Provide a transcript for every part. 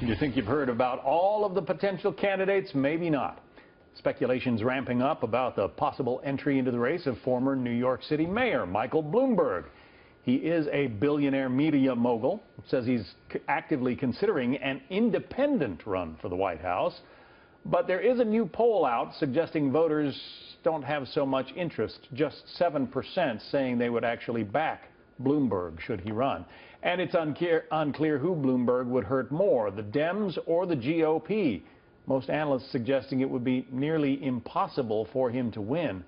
You think you've heard about all of the potential candidates? Maybe not. Speculation's ramping up about the possible entry into the race of former New York City Mayor Michael Bloomberg. He is a billionaire media mogul. Says he's actively considering an independent run for the White House. But there is a new poll out suggesting voters don't have so much interest. Just 7% saying they would actually back Bloomberg should he run. And it's unclear who Bloomberg would hurt more, the Dems or the GOP. Most analysts suggesting it would be nearly impossible for him to win.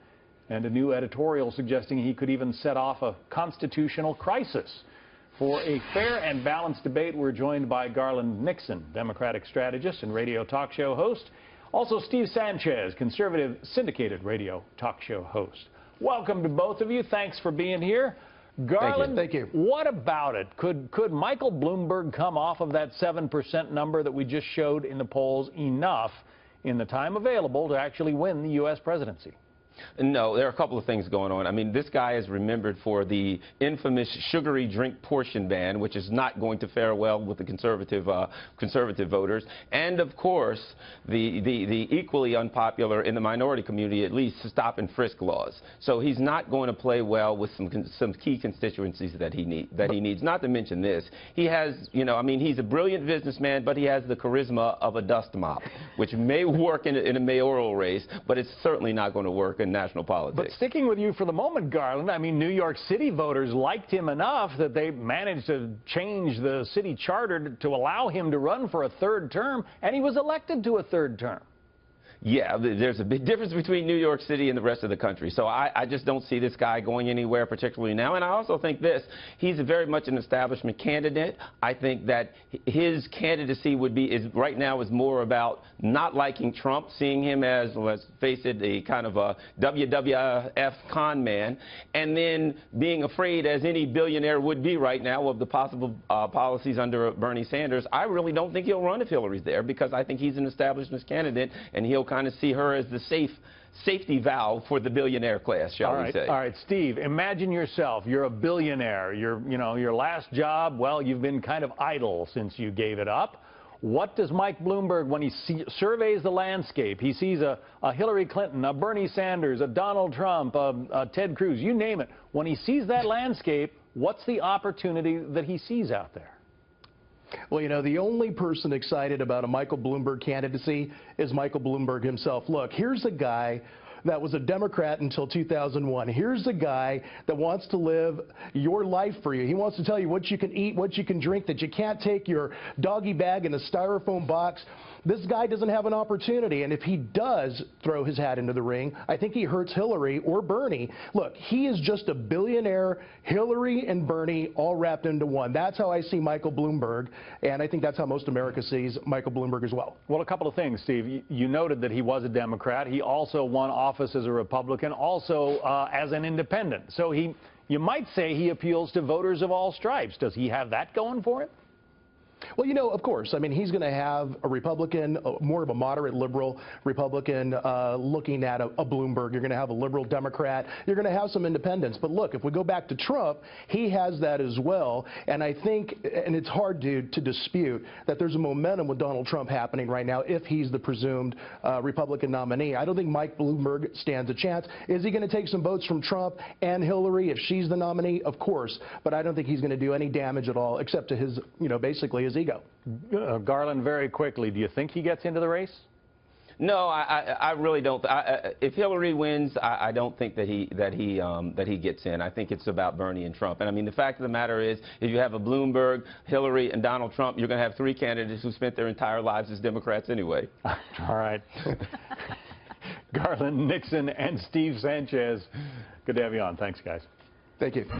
And a new editorial suggesting he could even set off a constitutional crisis. For a fair and balanced debate, we're joined by Garland Nixon, Democratic strategist and radio talk show host. Also Steve Sanchez, conservative syndicated radio talk show host. Welcome to both of you. Thanks for being here. Garland, thank you. What about it? Could Michael Bloomberg come off of that 7% number that we just showed in the polls enough in the time available to actually win the U.S. presidency? No, there are a couple of things going on. I mean, this guy is remembered for the infamous sugary drink portion ban, which is not going to fare well with the conservative voters, and of course the equally unpopular in the minority community, at least, stop and frisk laws. So he's not going to play well with some key constituencies that he needs. Not to mention this, he has, I mean, he's a brilliant businessman, but he has the charisma of a dust mop, which may work in a mayoral race, but it's certainly not going to work in national politics. But sticking with you for the moment, Garland, I mean, New York City voters liked him enough that they managed to change the city charter to allow him to run for a third term, and he was elected to a third term. Yeah, there's a big difference between New York City and the rest of the country. So I just don't see this guy going anywhere particularly now. And I also think this, he's very much an establishment candidate. I think that his candidacy right now is more about not liking Trump, seeing him as, let's face it, a kind of a WWF con man, and then being afraid, as any billionaire would be right now, of the possible policies under Bernie Sanders. I really don't think he'll run if Hillary's there, because I think he's an establishment candidate, and he'll kind of see her as the safety valve for the billionaire class, shall we say. All right, Steve, imagine yourself. You're a billionaire. Your last job, well, you've been kind of idle since you gave it up. What does Mike Bloomberg, when he surveys the landscape, he sees a Hillary Clinton, a Bernie Sanders, a Donald Trump, a Ted Cruz, you name it. When he sees that landscape, what's the opportunity that he sees out there? Well, the only person excited about a Michael Bloomberg candidacy is Michael Bloomberg himself. Look, here's a guy that was a Democrat until 2001. Here's a guy that wants to live your life for you. He wants to tell you what you can eat, what you can drink, that you can't take your doggy bag in a styrofoam box. This guy doesn't have an opportunity, and if he does throw his hat into the ring, I think he hurts Hillary or Bernie. Look, he is just a billionaire, Hillary and Bernie all wrapped into one. That's how I see Michael Bloomberg, and I think that's how most America sees Michael Bloomberg as well. Well, a couple of things, Steve. You noted that he was a Democrat. He also won office as a Republican, also as an independent. So you might say he appeals to voters of all stripes. Does he have that going for him? Well, of course. I mean, he's going to have a Republican, more of a moderate liberal Republican looking at a Bloomberg. You're going to have a liberal Democrat. You're going to have some independents. But look, if we go back to Trump, he has that as well. And I think, and it's hard to dispute, that there's a momentum with Donald Trump happening right now if he's the presumed Republican nominee. I don't think Mike Bloomberg stands a chance. Is he going to take some votes from Trump and Hillary if she's the nominee? Of course. But I don't think he's going to do any damage at all, except to his, basically his ego. Garland, very quickly, do you think he gets into the race? No, I really don't. If Hillary wins, I don't think that he gets in. I think it's about Bernie and Trump. And I mean, the fact of the matter is, if you have a Bloomberg, Hillary, and Donald Trump, you're going to have three candidates who spent their entire lives as Democrats anyway. All right. Garland Nixon and Steve Sanchez, good to have you on. Thanks, guys. Thank you.